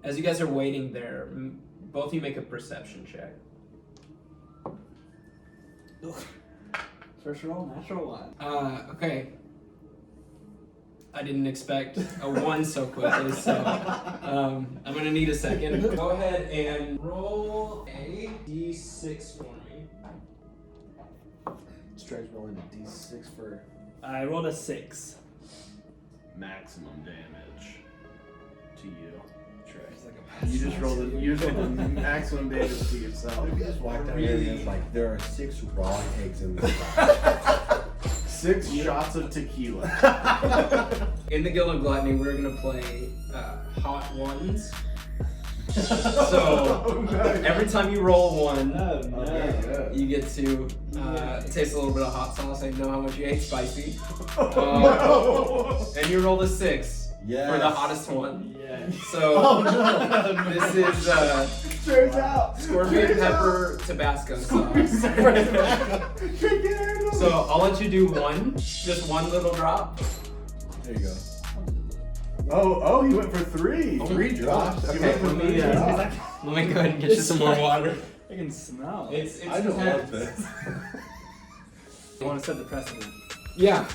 As you guys are waiting there, both of you make a perception check. First roll, natural one. Okay. I didn't expect a 1 so quickly, so I'm gonna need a second. Go ahead and roll a d6 for me. Stride's rolling a d6 for... I rolled a 6. Maximum damage to you. You just rolled the maximum damage to yourself. If you just walked down here and it's like, there are 6 raw eggs in this box. 6 shots of tequila. In the Guild of Gluttony, we're gonna play hot ones. So every time you roll 1, you get to taste a little bit of hot sauce. I know how much you hate spicy. And you rolled a 6 for the hottest one. Yes. So this is Turns out. scorpion pepper Tabasco sauce. So I'll let you do 1, just 1 little drop. There you go. Oh, he went for 3. 3 drops. He went for let me, 3 drops. let me go ahead and get you some more water. I can smell. It's I don't want intense. this. I want to set the precedent. Yeah.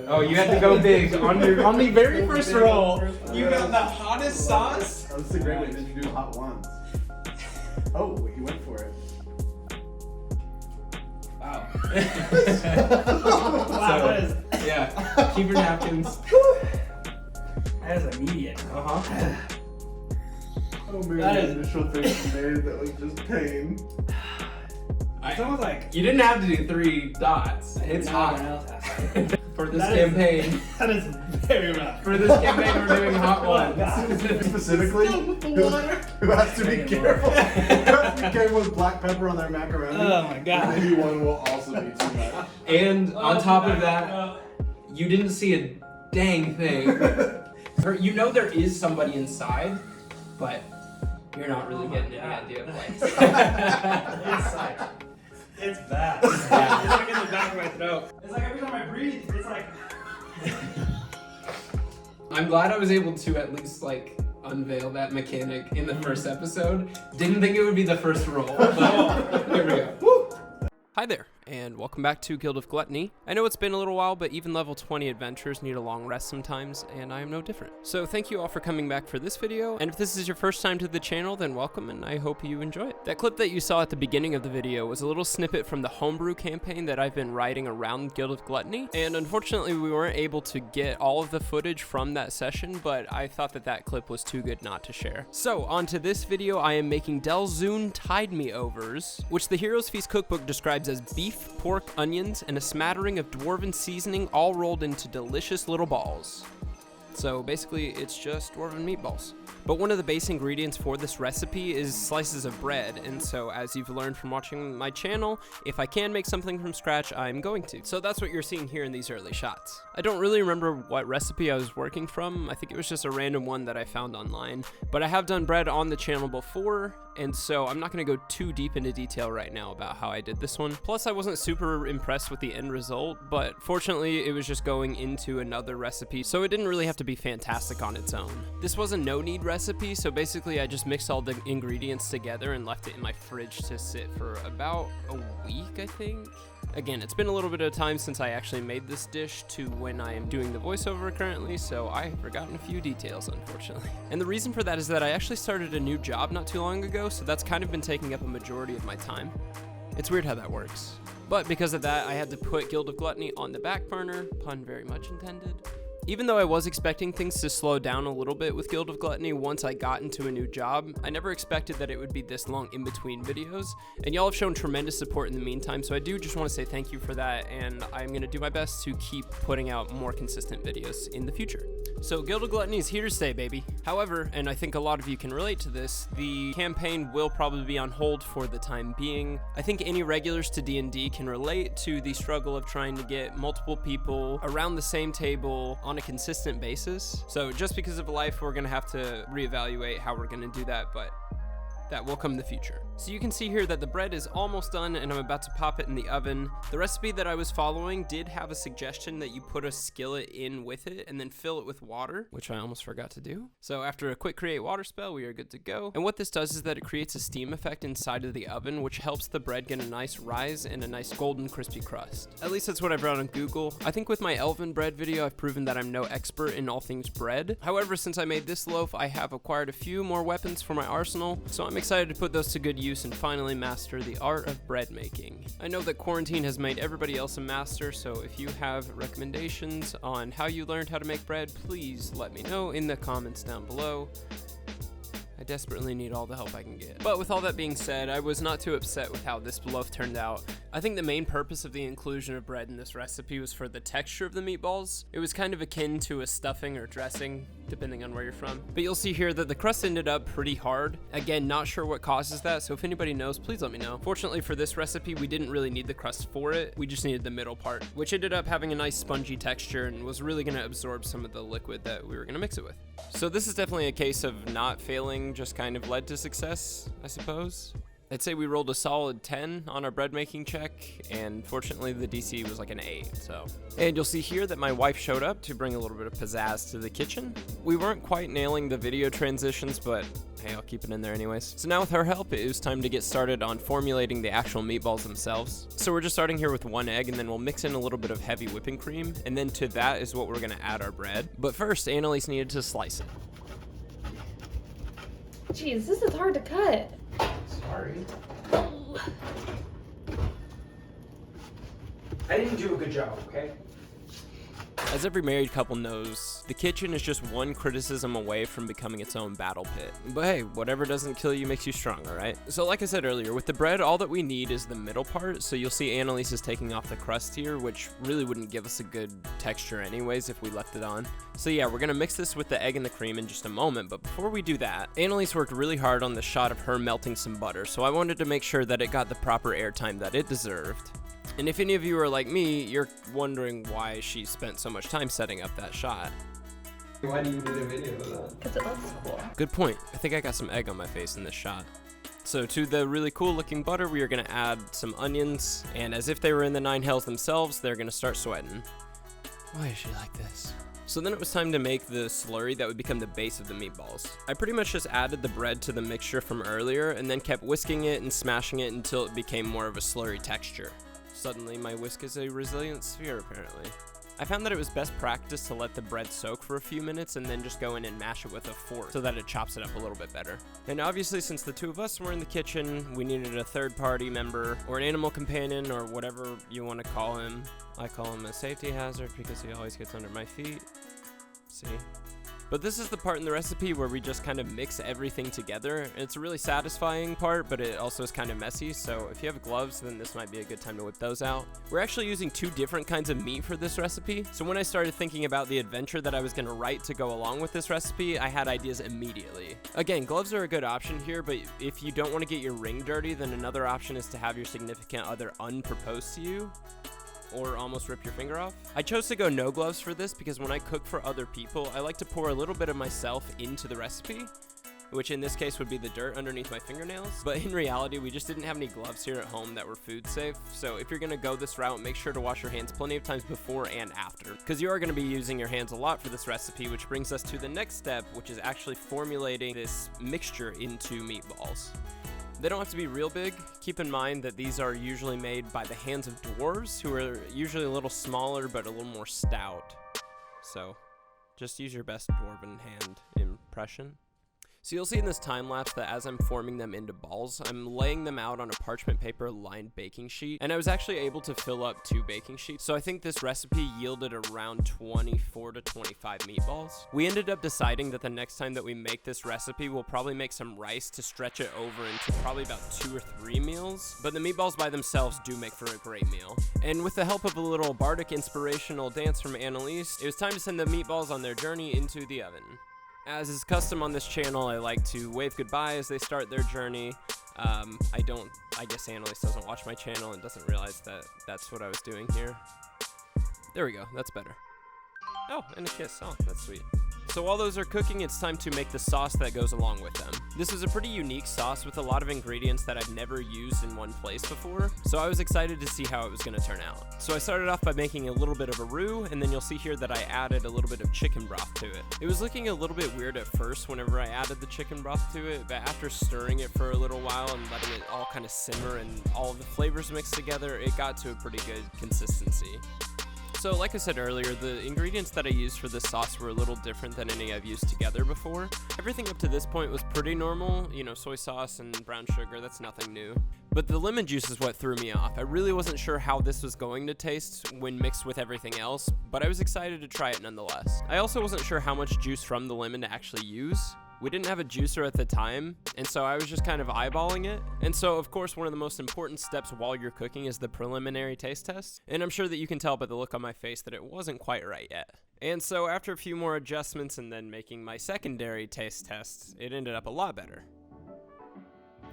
Oh, you had to go big on the very first roll. You got the hottest sauce. Oh, this is a great way to introduce hot ones. Oh, he went for it. Wow. Wow, that is, Yeah. Keep your napkins. that is immediate. Oh man, That the is- initial thing he made that was just pain. It's almost like You didn't have to do 3 dots. It's no one hot. else has to. For this That is- campaign. That is very rough. For this campaign, we're doing hot ones. Specifically, who has to be careful. Who has to be careful with black pepper on their macaroni. Oh my god. Maybe 1 will also be too much. And on top of that, you didn't see a dang thing. You know there is somebody inside, but you're not really getting any idea of like. It's bad. It's like in the back of my throat. It's like every time I breathe, it's like. I'm glad I was able to at least like unveil that mechanic in the first episode. Didn't think it would be the first roll, but here we go. Woo! Hi there, and welcome back to Guild of Gluttony. I know it's been a little while, but even level 20 adventures need a long rest sometimes, and I am no different. So thank you all for coming back for this video, and if this is your first time to the channel, then welcome, and I hope you enjoy it. That clip that you saw at the beginning of the video was a little snippet from the homebrew campaign that I've been writing around Guild of Gluttony, and unfortunately we weren't able to get all of the footage from that session, but I thought that that clip was too good not to share. So on to this video, I am making Delzoon Tide Me Overs, which the Heroes Feast cookbook describes as beef, pork, onions, and a smattering of dwarven seasoning all rolled into delicious little balls. So basically, it's just dwarven meatballs. But one of the base ingredients for this recipe is slices of bread, and so as you've learned from watching my channel, if I can make something from scratch, I'm going to. So that's what you're seeing here in these early shots. I don't really remember what recipe I was working from. I think it was just a random one that I found online, but I have done bread on the channel before, and so I'm not going to go too deep into detail right now about how I did this one. Plus, I wasn't super impressed with the end result, but fortunately, it was just going into another recipe, so it didn't really have to be fantastic on its own. This was a no-knead recipe, so basically I just mixed all the ingredients together and left it in my fridge to sit for about a week, I think. Again, it's been a little bit of time since I actually made this dish to when I am doing the voiceover currently, so I have forgotten a few details, unfortunately. And the reason for that is that I actually started a new job not too long ago, so that's kind of been taking up a majority of my time. It's weird how that works. But because of that, I had to put Guild of Gluttony on the back burner, pun very much intended. Even though I was expecting things to slow down a little bit with Guild of Gluttony once I got into a new job, I never expected that it would be this long in between videos, and y'all have shown tremendous support in the meantime, so I do just want to say thank you for that, and I'm going to do my best to keep putting out more consistent videos in the future. So Guild of Gluttony is here to stay, baby. However, and I think a lot of you can relate to this, the campaign will probably be on hold for the time being. I think any regulars to D&D can relate to the struggle of trying to get multiple people around the same table on a consistent basis. So just because of life, we're gonna have to reevaluate how we're gonna do that, but that will come in the future. So you can see here that the bread is almost done and I'm about to pop it in the oven. The recipe that I was following did have a suggestion that you put a skillet in with it and then fill it with water, which I almost forgot to do. So after a quick create water spell, we are good to go. And what this does is that it creates a steam effect inside of the oven, which helps the bread get a nice rise and a nice golden crispy crust. At least that's what I've read on Google. I think with my elven bread video, I've proven that I'm no expert in all things bread. However, since I made this loaf, I have acquired a few more weapons for my arsenal, so I'm excited to put those to good use and finally master the art of bread making. I know that quarantine has made everybody else a master, so if you have recommendations on how you learned how to make bread, please let me know in the comments down below. I desperately need all the help I can get. But with all that being said, I was not too upset with how this loaf turned out. I think the main purpose of the inclusion of bread in this recipe was for the texture of the meatballs. It was kind of akin to a stuffing or dressing, depending on where you're from. But you'll see here that the crust ended up pretty hard. Again, not sure what causes that, so if anybody knows, please let me know. Fortunately for this recipe, we didn't really need the crust for it. We just needed the middle part, which ended up having a nice spongy texture and was really gonna absorb some of the liquid that we were gonna mix it with. So this is definitely a case of not failing just kind of led to success, I suppose. I'd say we rolled a solid 10 on our bread making check, and fortunately the DC was like an 8, so. And you'll see here that my wife showed up to bring a little bit of pizzazz to the kitchen. We weren't quite nailing the video transitions, but hey, I'll keep it in there anyways. So now with her help, it was time to get started on formulating the actual meatballs themselves. So we're just starting here with 1 egg, and then we'll mix in a little bit of heavy whipping cream, and then to that is what we're gonna add our bread. But first, Annalise needed to slice it. Jeez, this is hard to cut. Sorry. Oh. I didn't do a good job, okay? As every married couple knows, the kitchen is just one criticism away from becoming its own battle pit. But hey, whatever doesn't kill you makes you stronger, right? So like I said earlier, with the bread, all that we need is the middle part, so you'll see Annalise is taking off the crust here, which really wouldn't give us a good texture anyways if we left it on. So yeah, we're gonna mix this with the egg and the cream in just a moment, but before we do that, Annalise worked really hard on the shot of her melting some butter, so I wanted to make sure that it got the proper airtime that it deserved. And if any of you are like me, you're wondering why she spent so much time setting up that shot. Why do you need a video of that? Because it looks cool. Good point. I think I got some egg on my face in this shot. So to the really cool looking butter, we are gonna add some onions, and as if they were in the 9 hells themselves, they're gonna start sweating. Why is she like this? So then it was time to make the slurry that would become the base of the meatballs. I pretty much just added the bread to the mixture from earlier and then kept whisking it and smashing it until it became more of a slurry texture. Suddenly, my whisk is a resilient sphere, apparently. I found that it was best practice to let the bread soak for a few minutes and then just go in and mash it with a fork so that it chops it up a little bit better. And obviously, since the 2 of us were in the kitchen, we needed a third-party member or an animal companion or whatever you want to call him. I call him a safety hazard because he always gets under my feet. See? But this is the part in the recipe where we just kind of mix everything together. It's a really satisfying part, but it also is kind of messy, so if you have gloves, then this might be a good time to whip those out. We're actually using 2 different kinds of meat for this recipe, so when I started thinking about the adventure that I was gonna write to go along with this recipe, I had ideas immediately. Again, gloves are a good option here, but if you don't want to get your ring dirty, then another option is to have your significant other unproposed to you, or almost rip your finger off. I chose to go no gloves for this because when I cook for other people, I like to pour a little bit of myself into the recipe, which in this case would be the dirt underneath my fingernails. But in reality, we just didn't have any gloves here at home that were food safe. So if you're gonna go this route, make sure to wash your hands plenty of times before and after, because you are gonna be using your hands a lot for this recipe, which brings us to the next step, which is actually formulating this mixture into meatballs. They don't have to be real big. Keep in mind that these are usually made by the hands of dwarves, who are usually a little smaller but a little more stout. So just use your best dwarven hand impression. So you'll see in this time lapse that as I'm forming them into balls, I'm laying them out on a parchment paper lined baking sheet, and I was actually able to fill up 2 baking sheets. So I think this recipe yielded around 24 to 25 meatballs. We ended up deciding that the next time that we make this recipe, we'll probably make some rice to stretch it over into probably about 2 or 3 meals, but the meatballs by themselves do make for a great meal. And with the help of a little bardic inspirational dance from Annalise, it was time to send the meatballs on their journey into the oven. As is custom on this channel, I like to wave goodbye as they start their journey. I guess Annalise doesn't watch my channel and doesn't realize that that's what I was doing here. There we go, that's better. Oh, and a kiss, oh, that's sweet. So while those are cooking, it's time to make the sauce that goes along with them. This is a pretty unique sauce with a lot of ingredients that I've never used in one place before, so I was excited to see how it was going to turn out. So I started off by making a little bit of a roux, and then you'll see here that I added a little bit of chicken broth to it. It was looking a little bit weird at first whenever I added the chicken broth to it, but after stirring it for a little while and letting it all kind of simmer and all of the flavors mixed together, it got to a pretty good consistency. So like I said earlier, the ingredients that I used for this sauce were a little different than any I've used together before. Everything up to this point was pretty normal, you know, soy sauce and brown sugar, that's nothing new. But the lemon juice is what threw me off. I really wasn't sure how this was going to taste when mixed with everything else, but I was excited to try it nonetheless. I also wasn't sure how much juice from the lemon to actually use. We didn't have a juicer at the time, and so I was just kind of eyeballing it. And so, of course, one of the most important steps while you're cooking is the preliminary taste test. And I'm sure that you can tell by the look on my face that it wasn't quite right yet. And so after a few more adjustments and then making my secondary taste test, it ended up a lot better.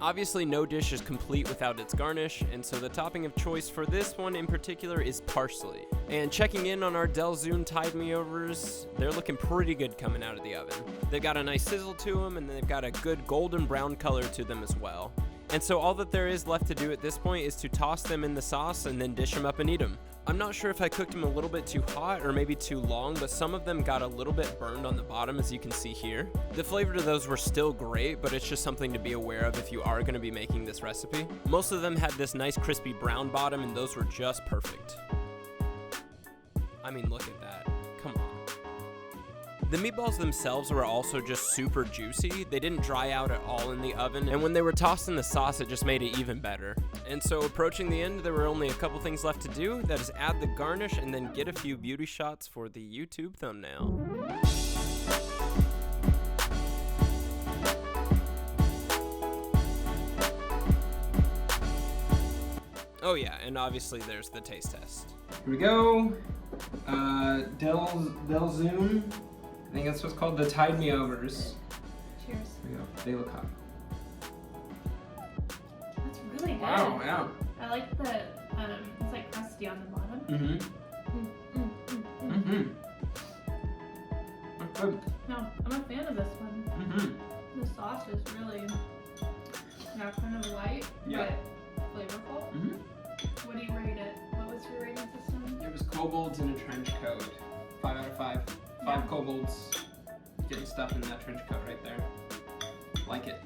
Obviously, no dish is complete without its garnish, and so the topping of choice for this one in particular is parsley. And checking in on our Delzoon Tide Me Overs, they're looking pretty good coming out of the oven. They've got a nice sizzle to them, and they've got a good golden brown color to them as well. And so all that there is left to do at this point is to toss them in the sauce and then dish them up and eat them. I'm not sure if I cooked them a little bit too hot or maybe too long, but some of them got a little bit burned on the bottom, as you can see here. The flavor to those were still great, but it's just something to be aware of if you are going to be making this recipe. Most of them had this nice crispy brown bottom, and those were just perfect. I mean, look at that. Come on. The meatballs themselves were also just super juicy. They didn't dry out at all in the oven, and when they were tossed in the sauce, it just made it even better. And so approaching the end, there were only a couple things left to do. That is add the garnish and then get a few beauty shots for the YouTube thumbnail. Oh yeah, and obviously there's the taste test. Here we go. Delzoon. I think that's what's called, the Tide Me Overs. Cheers. Here we go. They look hot. That's really good. Wow, yeah. I like the, it's like crusty on the bottom. Good. No, I'm a fan of this one. The sauce is really, kind of light, Yeah. but flavorful. What do you rate it? What was your rating system? It was kobolds in a trench coat. 5 out of 5. 5 kobolds getting stuff in that trench coat right there. Like it.